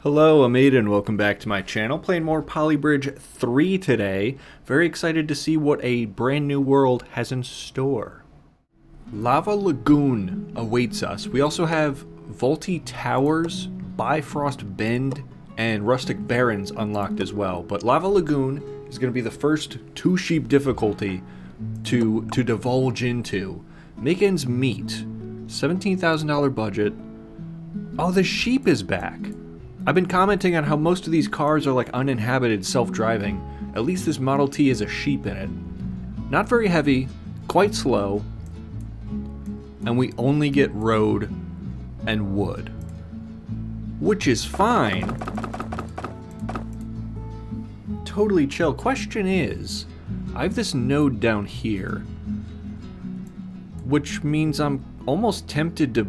Hello, I'm Aiden. Welcome back to my channel. Playing more Polybridge 3 today. Very excited to see what a brand new world has in store. Lava Lagoon awaits us. We also have Vaulty Towers, Bifrost Bend, and Rustic Barrens unlocked as well. But Lava Lagoon is going to be the first two-sheep difficulty to divulge into. Make ends meet. $17,000 budget. Oh, the sheep is back. I've been commenting on how most of these cars are like uninhabited self-driving. At least this Model T has a sheep in it. Not very heavy, quite slow, and we only get road and wood. Which is fine. Totally chill. Question is, I have this node down here, which means I'm almost tempted to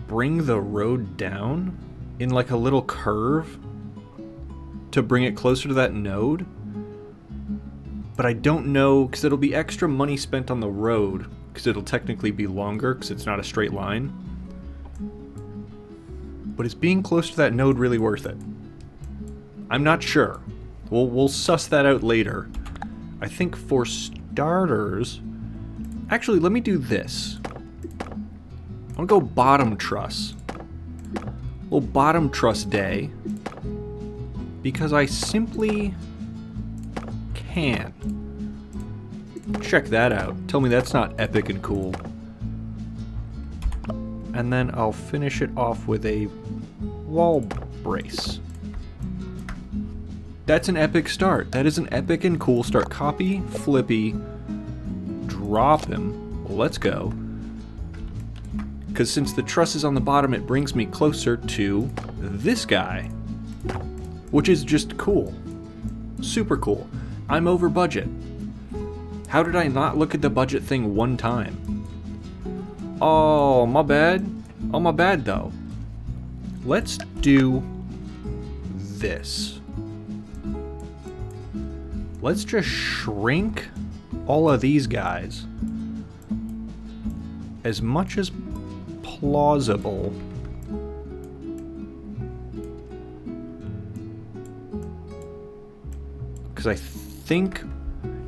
bring the road down in like a little curve to bring it closer to that node. But I don't know, because it'll be extra money spent on the road, because it'll technically be longer, because it's not a straight line. But is being close to that node really worth it? I'm not sure. We'll suss that out later. I think for starters... Actually, let me do this. I'm gonna go bottom truss. Little bottom truss day, because I simply can. Check that out. Tell me that's not epic and cool. And then I'll finish it off with a wall brace. That's an epic start. That is an epic and cool start. Copy, flippy, drop him. Let's go. Because since the truss is on the bottom, it brings me closer to this guy. Which is just cool. Super cool. I'm over budget. How did I not look at the budget thing one time? Oh, my bad. Oh, my bad, though. Let's do this. Let's just shrink all of these guys as much as plausible. Because I think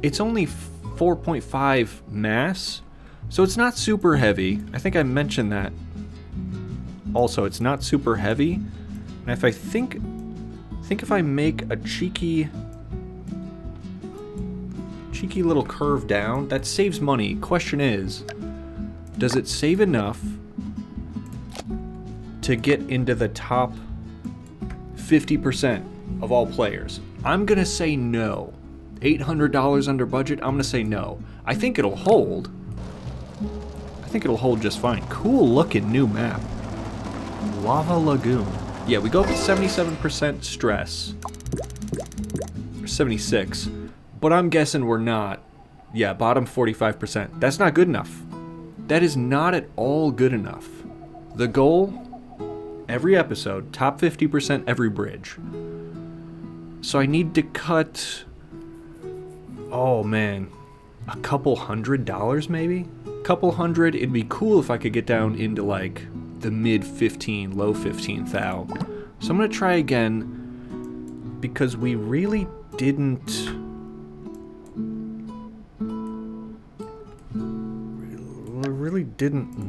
it's only 4.5 mass, so it's not super heavy. I think I mentioned that. Also, it's not super heavy. And if I think if I make a cheeky little curve down, that saves money. Question is, does it save enough to get into the top 50% of all players? I'm gonna say no. $800 under budget, I'm gonna say no. I think it'll hold. I think it'll hold just fine. Cool looking new map. Lava Lagoon. Yeah, we go up to 77% stress. Or 76. But I'm guessing we're not. Yeah, bottom 45%. That's not good enough. That is not at all good enough. The goal, every episode, top 50% every bridge. So I need to cut, oh man, a couple $100 maybe? Couple hundred, it'd be cool if I could get down into like the mid 15, low 15 thou. So I'm gonna try again, because we really didn't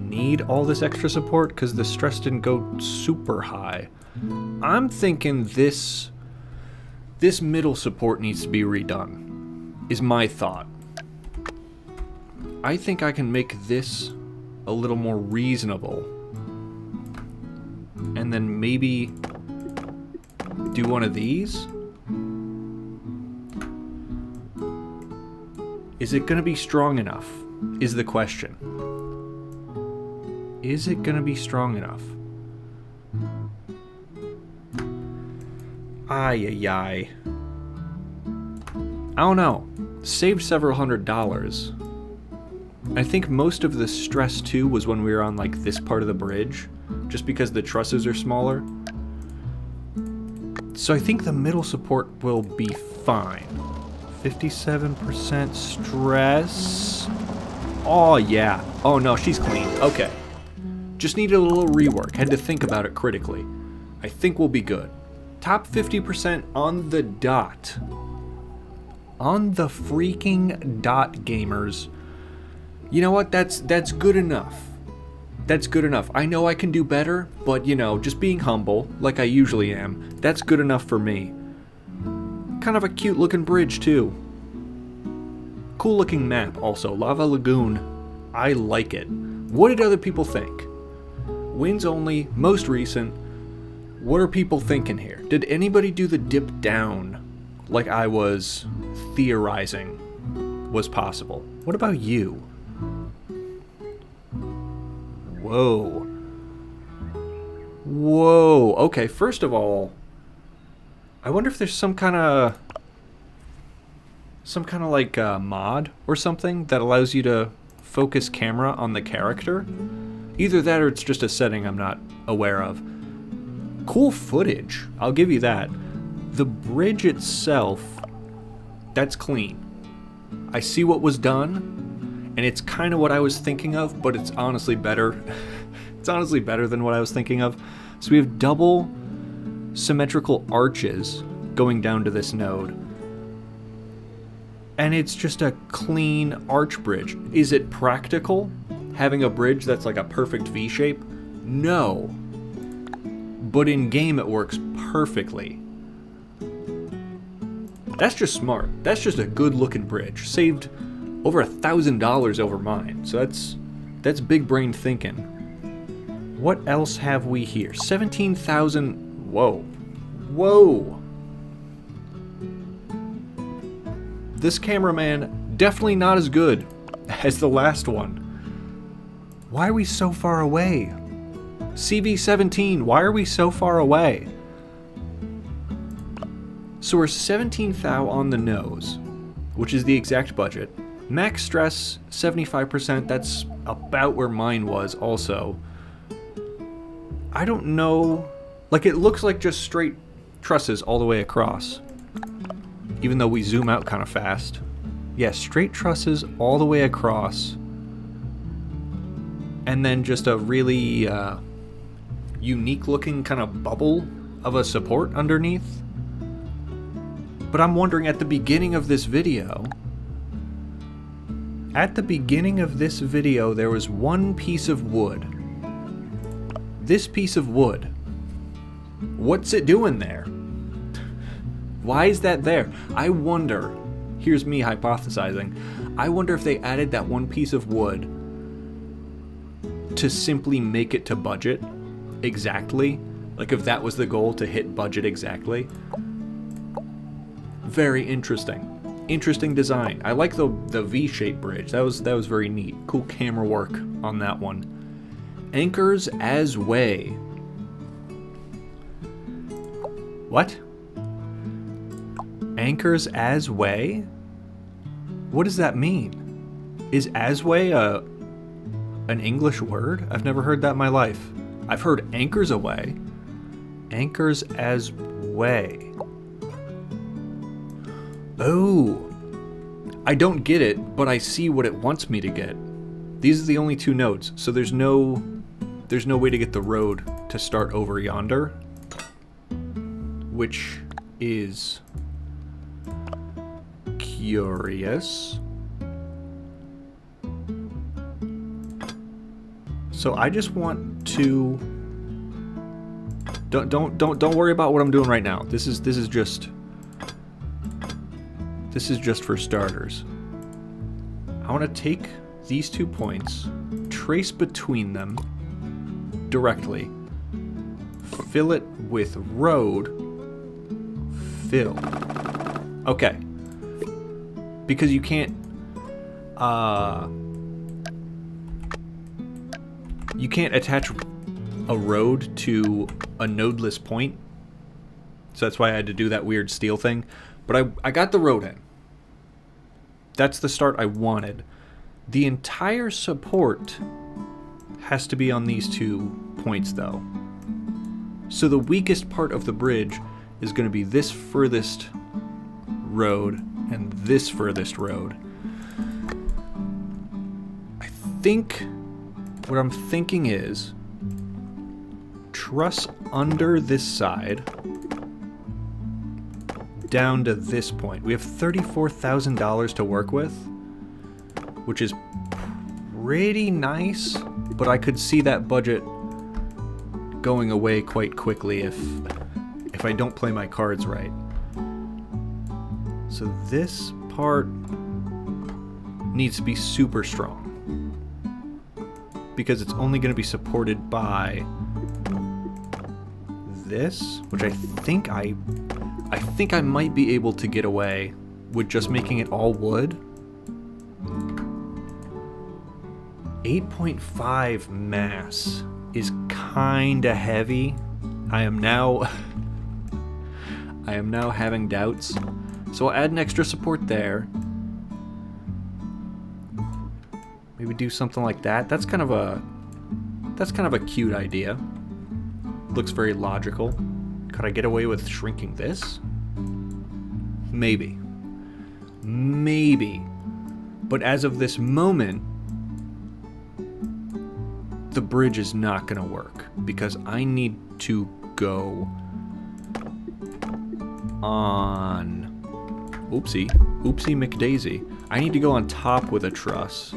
need all this extra support because the stress didn't go super high. I'm thinking this middle support needs to be redone, is my thought. I think I can make this a little more reasonable. And then maybe do one of these? Is it gonna be strong enough? Is the question. Is it gonna be strong enough? Ay. I don't know. Saved several $100s. I think most of the stress too was when we were on like this part of the bridge, just because the trusses are smaller. So I think the middle support will be fine. 57% stress. Oh yeah. Oh no, she's clean. Okay. Just needed a little rework. Had to think about it critically. I think we'll be good. Top 50% on the dot. On the freaking dot, gamers. You know what? That's good enough. That's good enough. I know I can do better, but you know, just being humble, like I usually am, that's good enough for me. Kind of a cute looking bridge too. Cool looking map also. Lava Lagoon. I like it. What did other people think? Wins only, most recent. What are people thinking here? Did anybody do the dip down like I was theorizing was possible? What about you? Whoa. Whoa. Okay, first of all, I wonder if there's some kind of like mod or something that allows you to focus camera on the character. Either that or it's just a setting I'm not aware of. Cool footage, I'll give you that. The bridge itself, that's clean. I see what was done, and it's kind of what I was thinking of, but it's honestly better. It's honestly better than what I was thinking of. So we have double symmetrical arches going down to this node. And it's just a clean arch bridge. Is it practical, having a bridge that's like a perfect V shape? No. But in game it works perfectly. That's just smart. That's just a good looking bridge. Saved over $1,000 over mine. So that's big brain thinking. What else have we here? 17,000. Whoa. Whoa. This cameraman definitely not as good as the last one. Why are we so far away? CV17, why are we so far away? So we're 17 thou on the nose, which is the exact budget. Max stress, 75%, that's about where mine was also. I don't know, like it looks like just straight trusses all the way across. Even though we zoom out kind of fast. Yeah, straight trusses all the way across. And then just a really unique looking kind of bubble of a support underneath. But I'm wondering, at the beginning of this video, there was one piece of wood. This piece of wood. What's it doing there? Why is that there? I wonder, here's me hypothesizing, I wonder if they added that one piece of wood to simply make it to budget exactly. Like if that was the goal, to hit budget exactly. Very interesting. Interesting design. I like the V-shaped bridge. That was very neat. Cool camera work on that one. Anchors as way. What? Anchors as way? What does that mean? Is as way an English word? I've never heard that in my life. I've heard anchors away. Anchors as way. Oh. I don't get it, but I see what it wants me to get. These are the only two nodes, so there's no way to get the road to start over yonder, which is curious. So I just want to don't worry about what I'm doing right now. This is just for starters. I want to take these 2 points, trace between them directly, fill it with road, fill. Okay. Because you can't attach a road to a nodeless point. So that's why I had to do that weird steel thing. But I got the road in. That's the start I wanted. The entire support has to be on these 2 points though. So the weakest part of the bridge is going to be this furthest road and this furthest road. I think what I'm thinking is truss under this side down to this point. We have $34,000 to work with, which is pretty nice, but I could see that budget going away quite quickly if I don't play my cards right. So this part needs to be super strong, because it's only going to be supported by this, which I think I might be able to get away with just making it all wood. 8.5 mass is kinda heavy. I am now having doubts. So I'll add an extra support there. Maybe do something like that. That's kind of a cute idea. Looks very logical. Could I get away with shrinking this? Maybe. Maybe. But as of this moment, the bridge is not gonna work because I need to go on... Oopsie McDaisy. I need to go on top with a truss.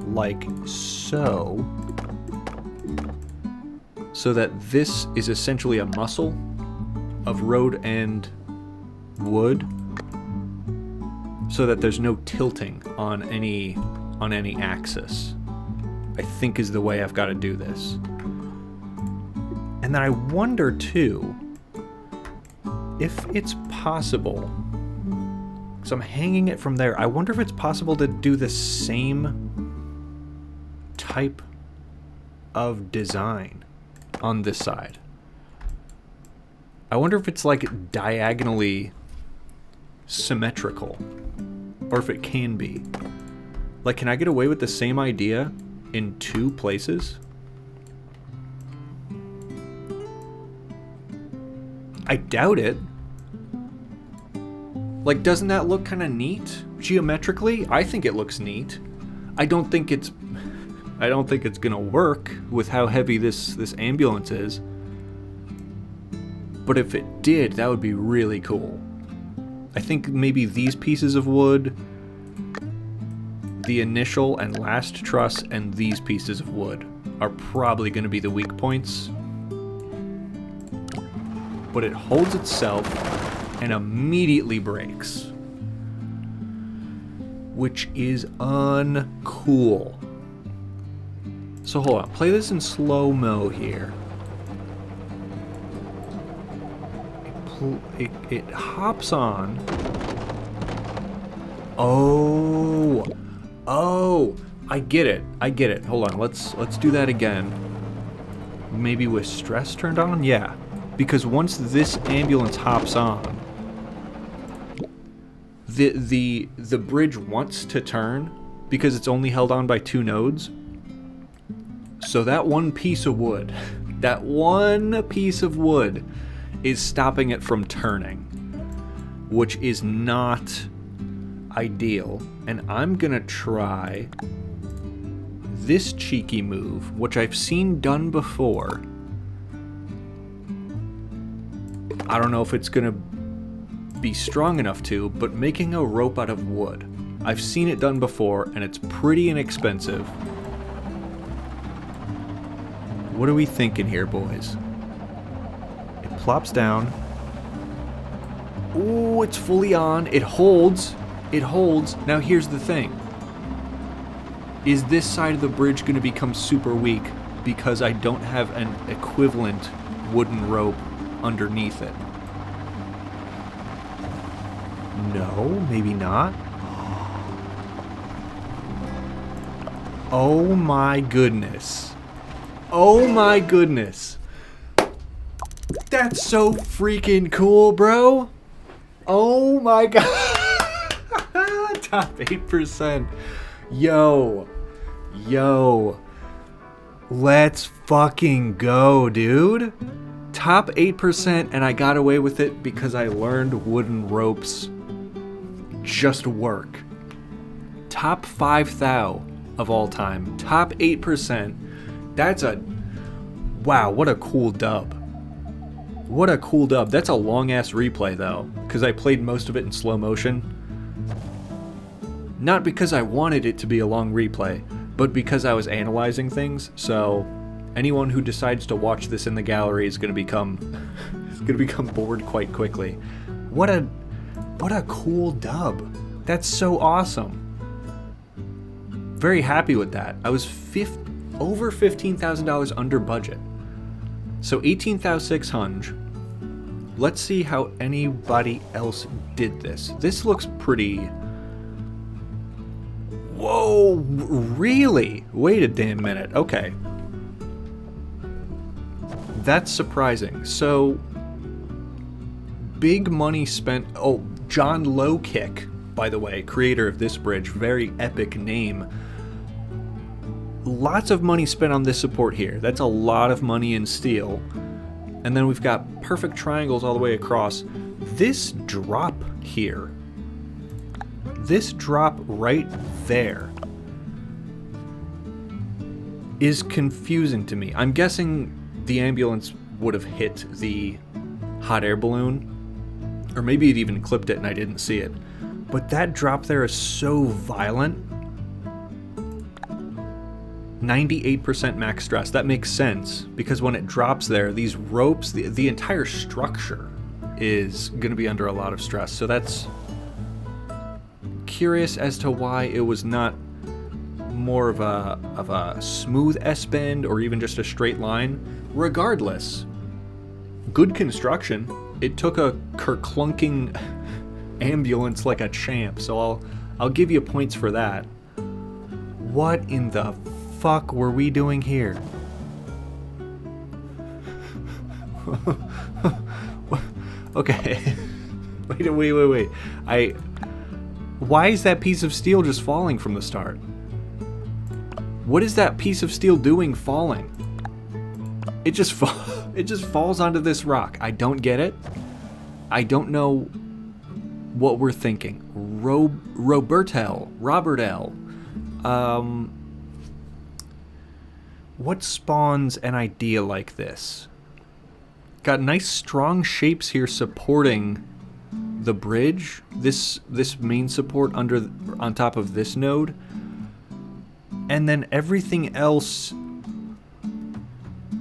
Like so. So that this is essentially a muscle of road and wood, so that there's no tilting on any axis, I think is the way I've got to do this. And then I wonder too if it's possible, because I'm hanging it from there, I wonder if it's possible to do the same type of design on this side. I wonder if it's like diagonally symmetrical, or if it can be. Like, can I get away with the same idea in two places? I doubt it. Like, doesn't that look kind of neat geometrically? I think it looks neat. I don't think it's gonna work with how heavy this ambulance is. But if it did, that would be really cool. I think maybe these pieces of wood, the initial and last truss, and these pieces of wood are probably going to be the weak points. But it holds itself and immediately breaks, which is uncool. So hold on, play this in slow-mo here. It hops on. Oh, I get it. Hold on, let's do that again. Maybe with stress turned on? Yeah, because once this ambulance hops on, the bridge wants to turn because it's only held on by two nodes. So that one piece of wood, is stopping it from turning, which is not ideal. And I'm gonna try this cheeky move, which I've seen done before. I don't know if it's gonna be strong enough to, but making a rope out of wood. I've seen it done before, and it's pretty inexpensive. What are we thinking here, boys? Plops down. Ooh, it's fully on. It holds. Now here's the thing. Is this side of the bridge going to become super weak because I don't have an equivalent wooden rope underneath it? No, maybe not. Oh my goodness. That's so freaking cool, bro. Oh my god. Top 8%. Yo. Let's fucking go, dude. Top 8%, and I got away with it because I learned wooden ropes just work. Top 5,000 of all time. Top 8%. That's a... Wow, what a cool dub. What a cool dub. That's a long-ass replay, though, because I played most of it in slow motion. Not because I wanted it to be a long replay, but because I was analyzing things, so anyone who decides to watch this in the gallery is going to become bored quite quickly. What a cool dub. That's so awesome. Very happy with that. I was over $15,000 under budget. So 18,600. Let's see how anybody else did this. This looks pretty... Whoa, really? Wait a damn minute. Okay. That's surprising. So, big money spent... Oh, John Lowkick, by the way, creator of this bridge. Very epic name. Lots of money spent on this support here. That's a lot of money in steel. And then we've got perfect triangles all the way across. This drop here, this drop right there, is confusing to me. I'm guessing the ambulance would have hit the hot air balloon, or maybe it even clipped it and I didn't see it. But that drop there is so violent. 98% max stress. That makes sense, because when it drops there, these ropes, the entire structure is going to be under a lot of stress. So that's curious as to why it was not more of a smooth S-bend or even just a straight line. Regardless, good construction. It took a kerclunking ambulance like a champ, so I'll give you points for that. What in the fuck were we doing here? Okay. Wait. Why is that piece of steel just falling from the start? What is that piece of steel doing falling? It just falls onto this rock. I don't get it. I don't know what we're thinking. Robert L. What spawns an idea like this? Got nice strong shapes here supporting the bridge. This main support on top of this node. And then everything else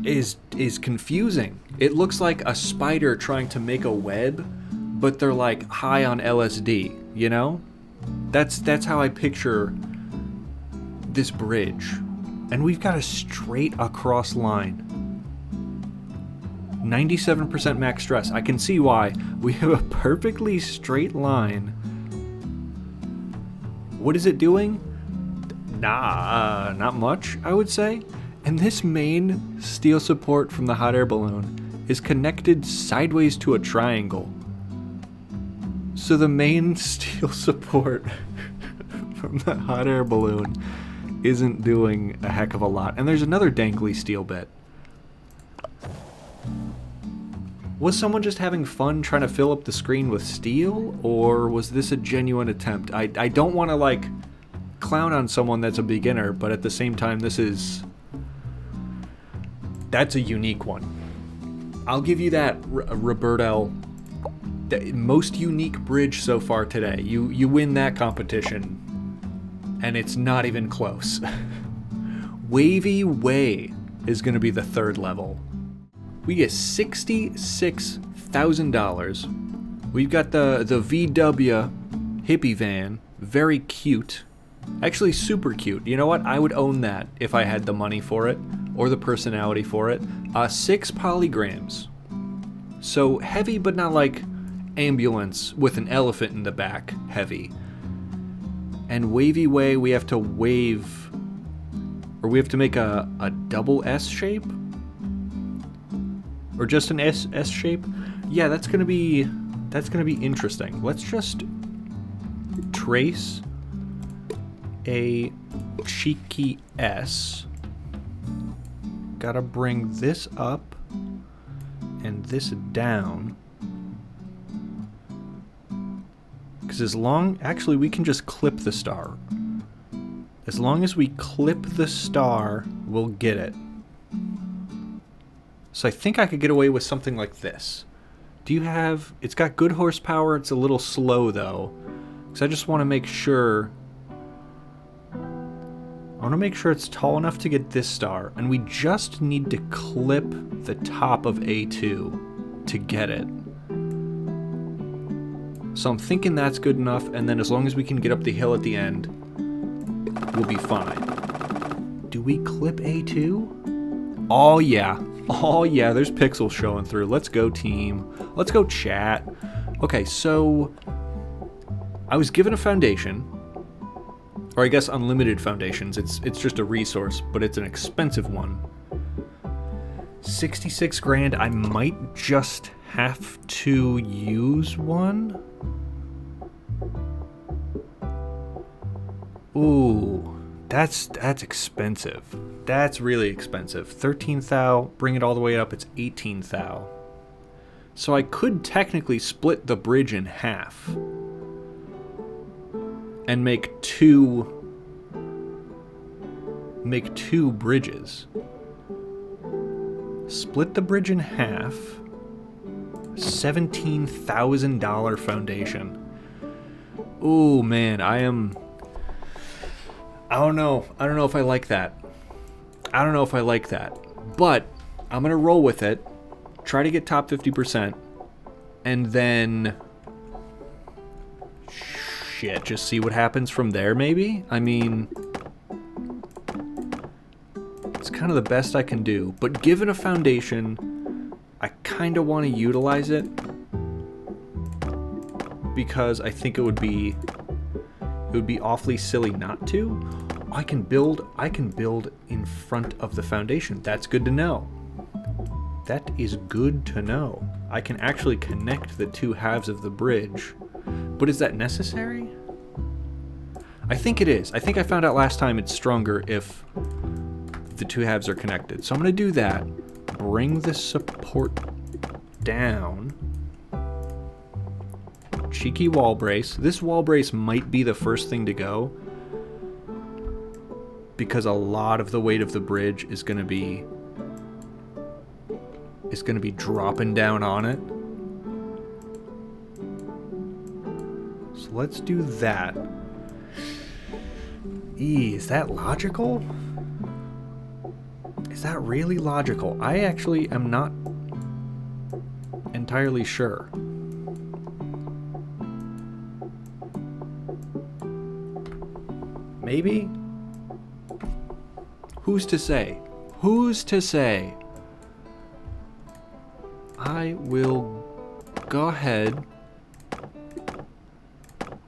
is confusing. It looks like a spider trying to make a web, but they're like high on LSD, you know? That's how I picture this bridge. And we've got a straight across line. 97% max stress. I can see why. We have a perfectly straight line. What is it doing? Not much, I would say. And this main steel support from the hot air balloon is connected sideways to a triangle. So the main steel support from the hot air balloon isn't doing a heck of a lot. And there's another dangly steel bit. Was someone just having fun trying to fill up the screen with steel, or was this a genuine attempt? I don't want to like clown on someone that's a beginner, but at the same time that's a unique one. I'll give you that, Roberto. The most unique bridge so far today. You win that competition. And it's not even close. Wavy Way is going to be the third level. We get $66,000. We've got the VW hippie van. Very cute. Actually, super cute. You know what? I would own that if I had the money for it, or the personality for it. 6 polygrams. So heavy, but not like ambulance with an elephant in the back heavy. And Wavy Way, we have to wave, or we have to make a double S shape? Or just an S shape? Yeah, that's gonna be interesting. Let's just trace a cheeky S. Gotta bring this up and this down. Because actually we can just clip the star. As long as we clip the star, we'll get it. So I think I could get away with something like this. Do you have... It's got good horsepower. It's a little slow, though. Because I just want to make sure... I want to make sure it's tall enough to get this star. And we just need to clip the top of A2 to get it. So I'm thinking that's good enough. And then as long as we can get up the hill at the end, we'll be fine. Do we clip A2? Oh, yeah. Oh, yeah, there's pixels showing through. Let's go, team. Let's go, chat. Okay, so I was given a foundation, or I guess unlimited foundations. It's just a resource, but it's an expensive one. 66 grand. I might just have to use one. Ooh. That's expensive. That's really expensive. 13 thou, bring it all the way up, it's 18 thou. So I could technically split the bridge in half and make two bridges. Split the bridge in half. $17,000 foundation. Ooh, man, I don't know if I like that. But I'm going to roll with it. Try to get top 50%. And then... Shit, just see what happens from there, maybe? I mean... It's kind of the best I can do. But given a foundation, I kind of want to utilize it. Because I think it would be awfully silly not to. I can build in front of the foundation. That's good to know. That is good to know. I can actually connect the two halves of the bridge. But is that necessary? I think it is. I think I found out last time it's stronger if the two halves are connected. So I'm going to do that. Bring the support down. Cheeky wall brace. This wall brace might be the first thing to go, because a lot of the weight of the bridge is going to be dropping down on it. So let's do that. Is that logical? Is that really logical? I actually am not entirely sure. Maybe? Who's to say? Who's to say? I will go ahead.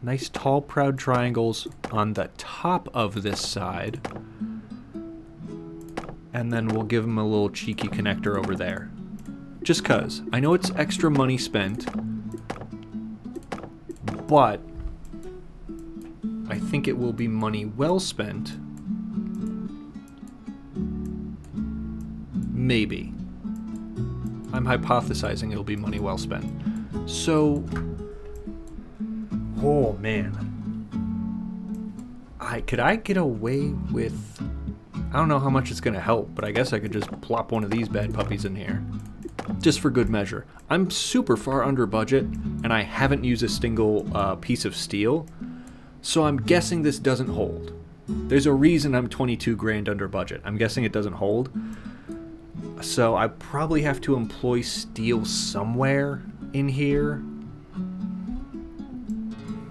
Nice tall proud triangles on the top of this side. And then we'll give them a little cheeky connector over there. Just cause. I know it's extra money spent, but I think it will be money well spent. Maybe. I'm hypothesizing it'll be money well spent. So, oh man. Could I get away with... I don't know how much it's going to help, but I guess I could just plop one of these bad puppies in here. Just for good measure. I'm super far under budget, and I haven't used a single piece of steel, so I'm guessing this doesn't hold. There's a reason I'm 22 grand under budget. I'm guessing it doesn't hold. So I probably have to employ steel somewhere in here.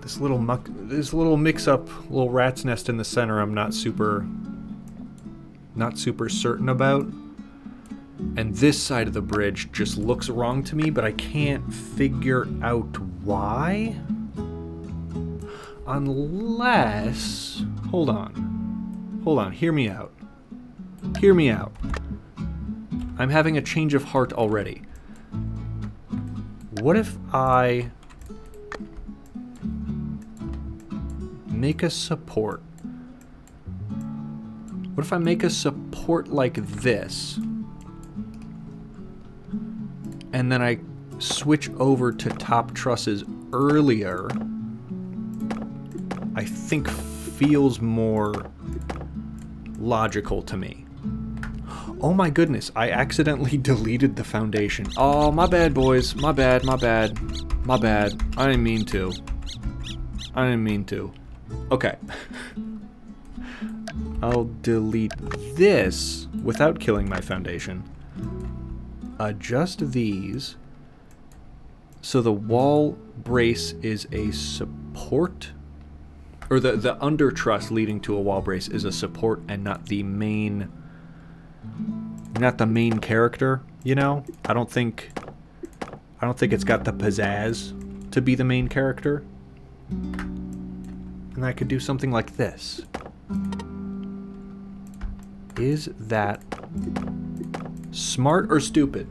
This little mix-up, little rat's nest in the center I'm not super certain about. And this side of the bridge just looks wrong to me, but I can't figure out why. Unless... Hold on, hear me out. I'm having a change of heart already. What if I make a support? What if I make a support like this? And then I switch over to top trusses earlier. I think feels more logical to me. Oh my goodness, I accidentally deleted the foundation. Oh, my bad, boys. My bad, my bad. My bad. I didn't mean to. I didn't mean to. Okay. I'll delete this without killing my foundation. Adjust these so the wall brace is a support, or the under truss leading to a wall brace is a support and not the main character, you know? I don't think it's got the pizzazz to be the main character. And I could do something like this. Is that smart or stupid?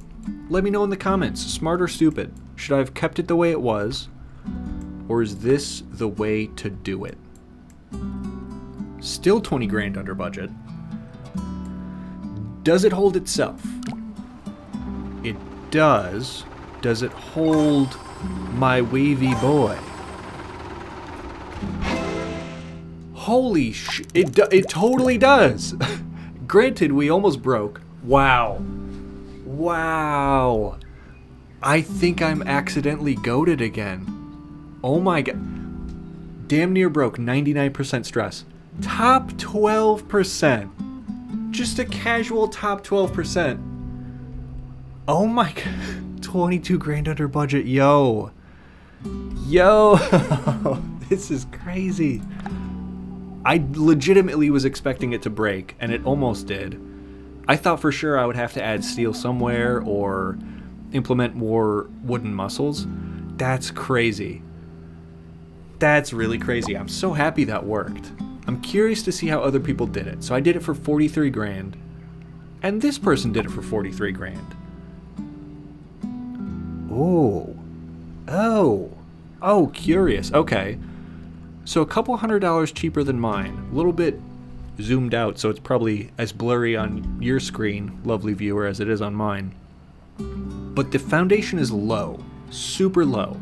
Let me know in the comments. Smart or stupid? Should I have kept it the way it was? Or is this the way to do it? Still 20 grand under budget. Does it hold itself? It does. Does it hold my wavy boy? Holy sh! It totally does! Granted, we almost broke. Wow. Wow. I think I'm accidentally goated again. Oh my god. Damn near broke. 99% stress. Top 12%. Just a casual top 12%. Oh my god. 22 grand under budget. Yo. Yo. This is crazy. I legitimately was expecting it to break, and it almost did. I thought for sure I would have to add steel somewhere or implement more wooden muscles. That's crazy. That's really crazy. I'm so happy that worked. I'm curious to see how other people did it. So I did it for 43 grand, and this person did it for 43 grand. Oh. Oh, curious. Okay. So a couple $100 cheaper than mine. A little bit zoomed out, so it's probably as blurry on your screen, lovely viewer, as it is on mine. But the foundation is low, super low.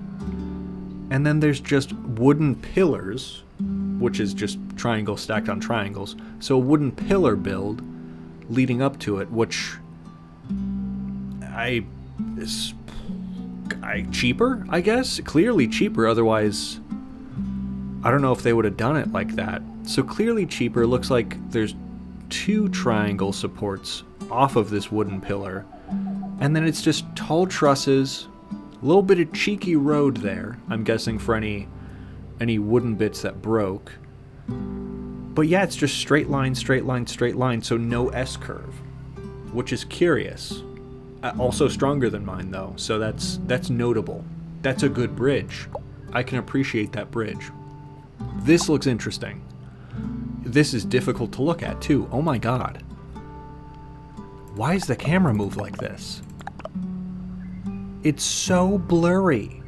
And then there's just wooden pillars, which is just triangle stacked on triangles. So a wooden pillar build leading up to it, which cheaper, I guess? Clearly cheaper, otherwise I don't know if they would have done it like that. So clearly cheaper. Looks like there's 2 triangle supports off of this wooden pillar. And then it's just tall trusses, a little bit of cheeky road there, I'm guessing for any wooden bits that broke. But yeah, it's just straight line, straight line, straight line, so no S-curve, which is curious. Also stronger than mine though, so that's notable. That's a good bridge. I can appreciate that bridge. This looks interesting. This is difficult to look at too. Oh my god. Why does the camera move like this? It's so blurry.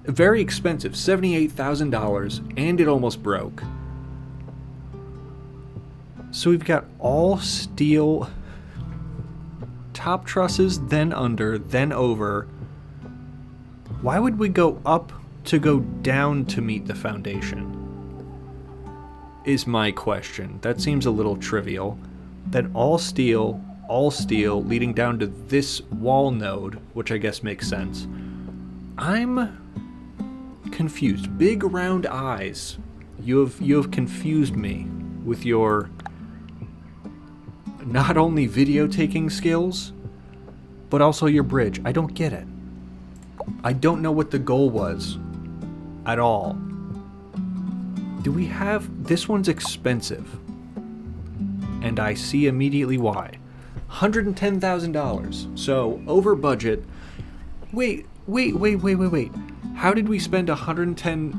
Very expensive, $78,000, and it almost broke. So we've got all steel top trusses, then under, then over. Why would we go up to go down to meet the foundation? Is my question. That seems a little trivial. Then all steel, leading down to this wall node, which I guess makes sense. I'm confused. Big round eyes. You have confused me with your not only video taking skills, but also your bridge. I don't get it. I don't know what the goal was at all. Do we have... This one's expensive. And I see immediately why. $110,000. So, over budget. Wait. How did we spend 110...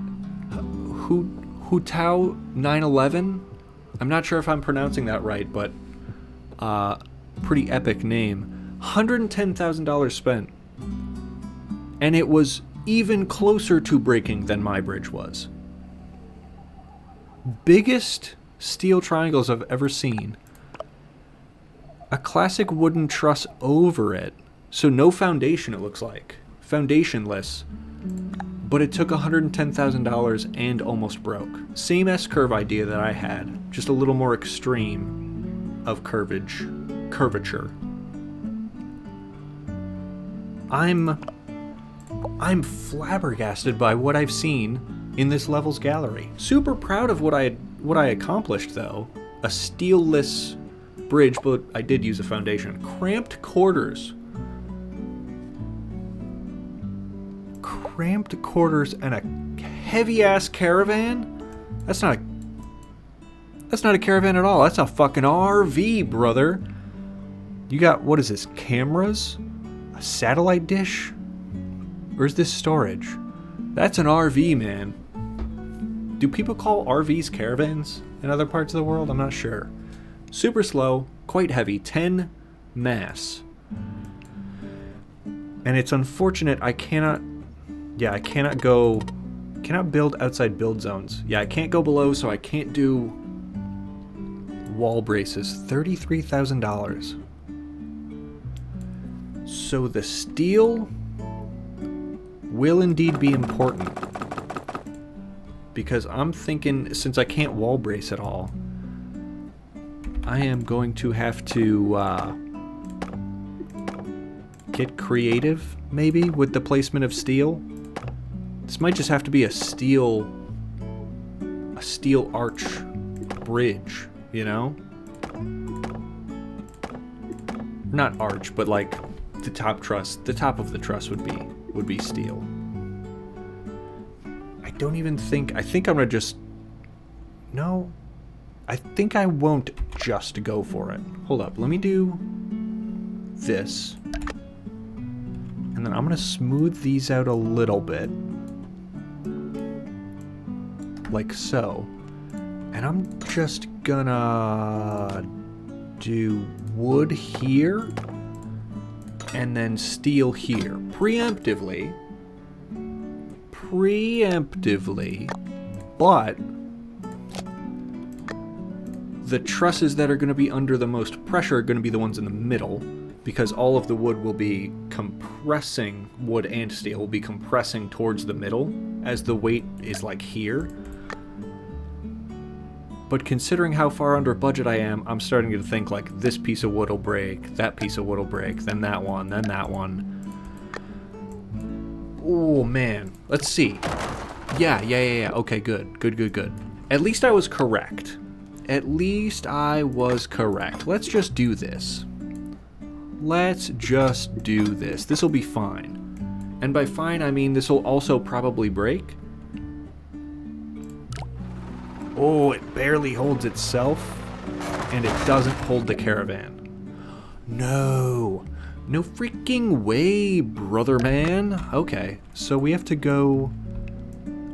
Hutao 911? I'm not sure if I'm pronouncing that right, but... pretty epic name. $110,000 spent. And it was even closer to breaking than my bridge was. Biggest steel triangles I've ever seen. A classic wooden truss over it. So no foundation, it looks like. Foundationless. But it took $110,000 and almost broke. Same S-curve idea that I had, just a little more extreme. of curvature. I'm flabbergasted by what I've seen in this levels gallery. Super proud of what I accomplished though. A steelless bridge, but I did use a foundation. Cramped quarters. Cramped quarters and a heavy-ass caravan? That's not a caravan at all. That's a fucking RV, brother. You got, what is this, cameras? A satellite dish? Or is this storage? That's an RV, man. Do people call RVs caravans in other parts of the world? I'm not sure. Super slow, quite heavy, 10 mass. And it's unfortunate I cannot build outside build zones. Yeah, I can't go below, so I can't do wall braces. $33,000. So the steel will indeed be important. Because I'm thinking, since I can't wall brace at all, I am going to have to get creative, maybe, with the placement of steel. This might just have to be a steel arch bridge, you know? Not arch, but like the top truss. The top of the truss would be steel. I don't even think. I think I'm gonna just. No, I think I won't just go for it. Hold up, let me do this, and then I'm gonna smooth these out a little bit. Like so. And I'm just gonna do wood here and then steel here. Preemptively, but the trusses that are going to be under the most pressure are going to be the ones in the middle, because all of the wood will be compressing, wood and steel will be compressing towards the middle as the weight is like here. But considering how far under budget I am, I'm starting to think like this piece of wood will break, that piece of wood will break, then that one, then that one. Oh man, let's see. Yeah. Okay, good. At least I was correct. Let's just do this. This will be fine. And by fine, I mean this will also probably break. Oh, it barely holds itself, and it doesn't hold the caravan. No freaking way, brother man. Okay, so we have to go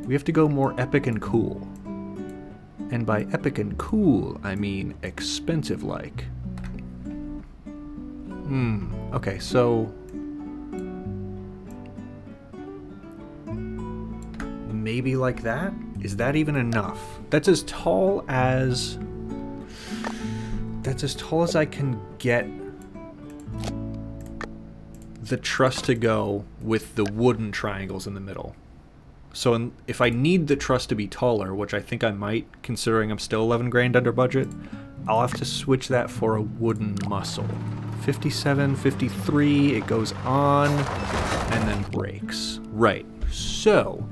more epic and cool. And by epic and cool, I mean expensive like. Okay, so maybe like that? Is that even enough? That's as tall as I can get the truss to go with the wooden triangles in the middle. So if I need the truss to be taller, which I think I might, considering I'm still 11 grand under budget, I'll have to switch that for a wooden muscle. 57, 53, it goes on, and then breaks. Right, so...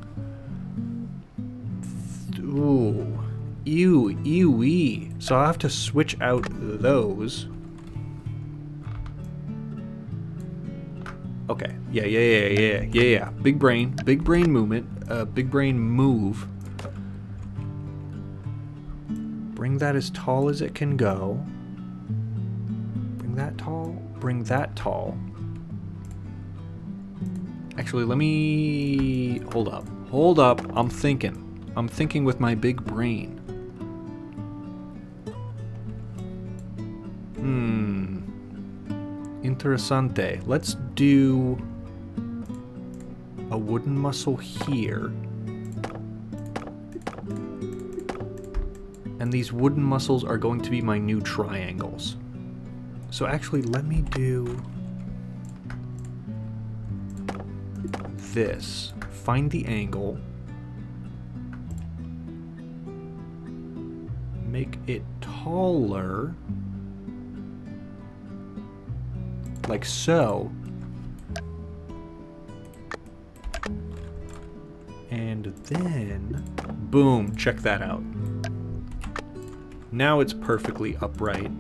Ooh. Ew-wee. So I'll have to switch out those. Okay. Yeah. Big brain movement. Big brain move. Bring that as tall as it can go. Bring that tall. Actually, let me... Hold up. I'm thinking with my big brain. Interessante. Let's do a wooden muscle here. And these wooden muscles are going to be my new triangles. So actually, let me do this. Find the angle. Make it taller. like so. And then, boom, check that out. Now it's perfectly upright,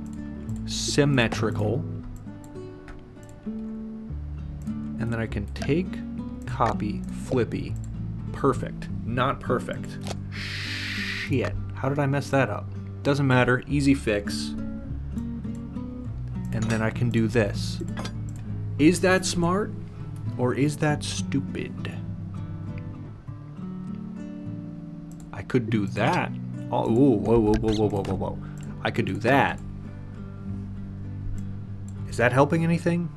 symmetrical. And then I can take, copy, flippy. Perfect. Not perfect. Shit. How did I mess that up? Doesn't matter. Easy fix. And then I can do this. Is that smart? Or is that stupid? I could do that. Oh, whoa. I could do that. Is that helping anything?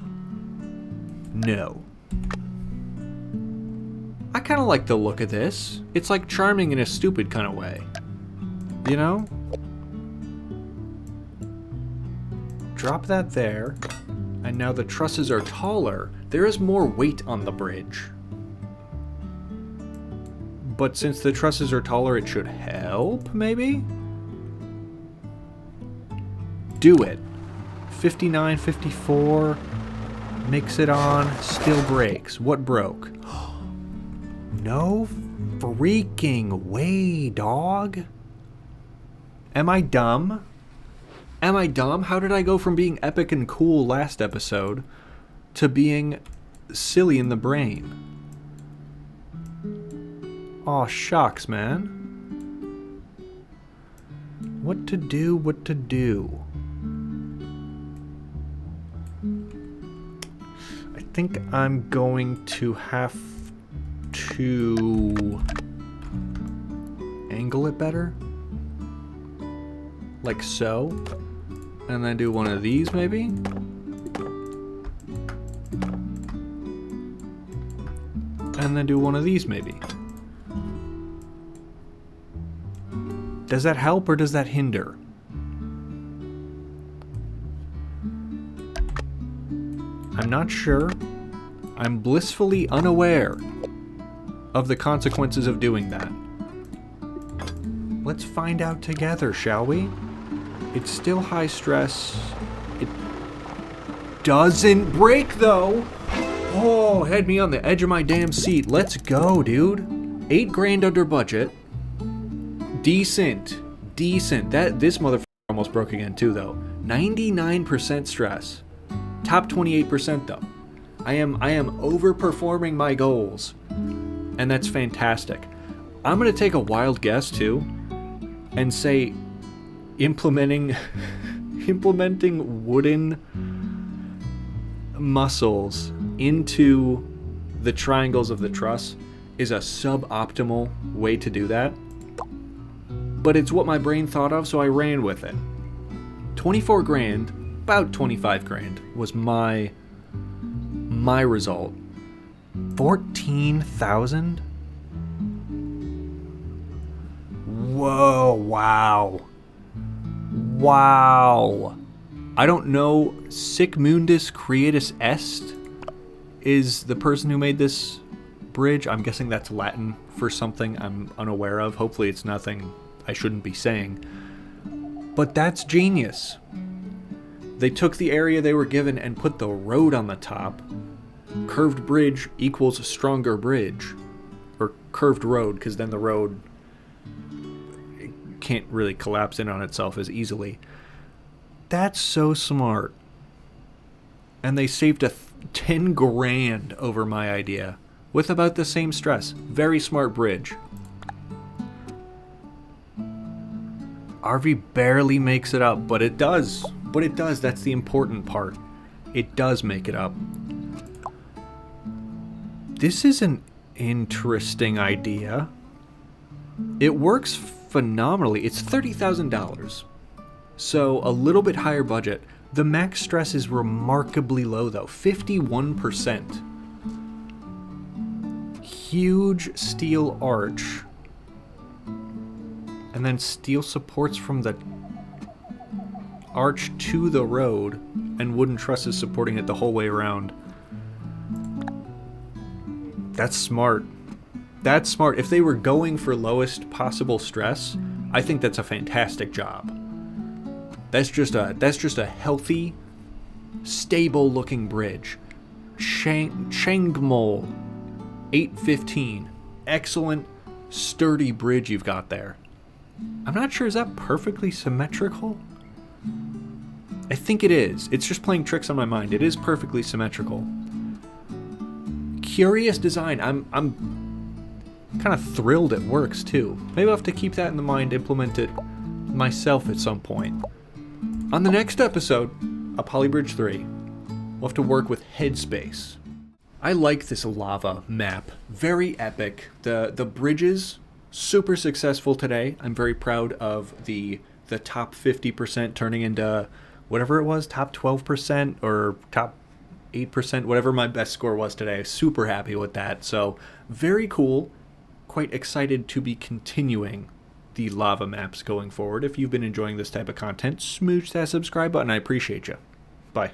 No. I kind of like the look of this. It's like charming in a stupid kind of way. You know? Drop that there. And now the trusses are taller. There is more weight on the bridge. But since the trusses are taller, it should help, maybe? Do it. 59, 54. Mix it on. Still breaks. What broke? No freaking way, dog. Am I dumb? Am I dumb? How did I go from being epic and cool last episode to being silly in the brain? Aw, shucks, man. What to do, what to do? I think I'm going to have to angle it better. Like so. And then do one of these, maybe? And then do one of these, maybe. Does that help or does that hinder? I'm not sure. I'm blissfully unaware of the consequences of doing that. Let's find out together, shall we? It's still high stress. It doesn't break, though. Oh, had me on the edge of my damn seat. Let's go, dude. $8,000 under budget. Decent. This motherfucker almost broke again, too, though. 99% stress. Top 28%, though. I am overperforming my goals. And that's fantastic. I'm going to take a wild guess, too, and say implementing wooden muscles into the triangles of the truss is a suboptimal way to do that. But it's what my brain thought of, so I ran with it. 24 grand, about 25 grand was my result. 14,000? Whoa, wow. I don't know. Sic Mundus Creatus Est is the person who made this bridge. I'm guessing that's Latin for something I'm unaware of. Hopefully it's nothing I shouldn't be saying. But that's genius. They took the area they were given and put the road on the top. Curved bridge equals stronger bridge. Or curved road, because then the road can't really collapse in on itself as easily. That's so smart. And they saved 10 grand over my idea with about the same stress. Very smart bridge. RV barely makes it up, but it does. That's the important part. It does make it up. This is an interesting idea. It works phenomenally. It's $30,000. So a little bit higher budget. The max stress is remarkably low though, 51%. Huge steel arch. And then steel supports from the arch to the road and wooden trusses supporting it the whole way around. That's smart. That's smart. If they were going for lowest possible stress, I think that's a fantastic job. That's just a healthy stable looking bridge. Changmol 815. Excellent, sturdy bridge you've got there. I'm not sure, is that perfectly symmetrical? I think it is. It's just playing tricks on my mind. It is perfectly symmetrical. Curious design. I'm kind of thrilled it works too. Maybe I'll have to keep that in the mind, implement it myself at some point. On the next episode of Polybridge 3, we'll have to work with headspace. I like this lava map. Very epic. The bridges, super successful today. I'm very proud of the top 50% turning into whatever it was, top 12% or top 8%, whatever my best score was today. Super happy with that. So very cool. Quite excited to be continuing the lava maps going forward. If you've been enjoying this type of content, smooch that subscribe button. I appreciate you. Bye.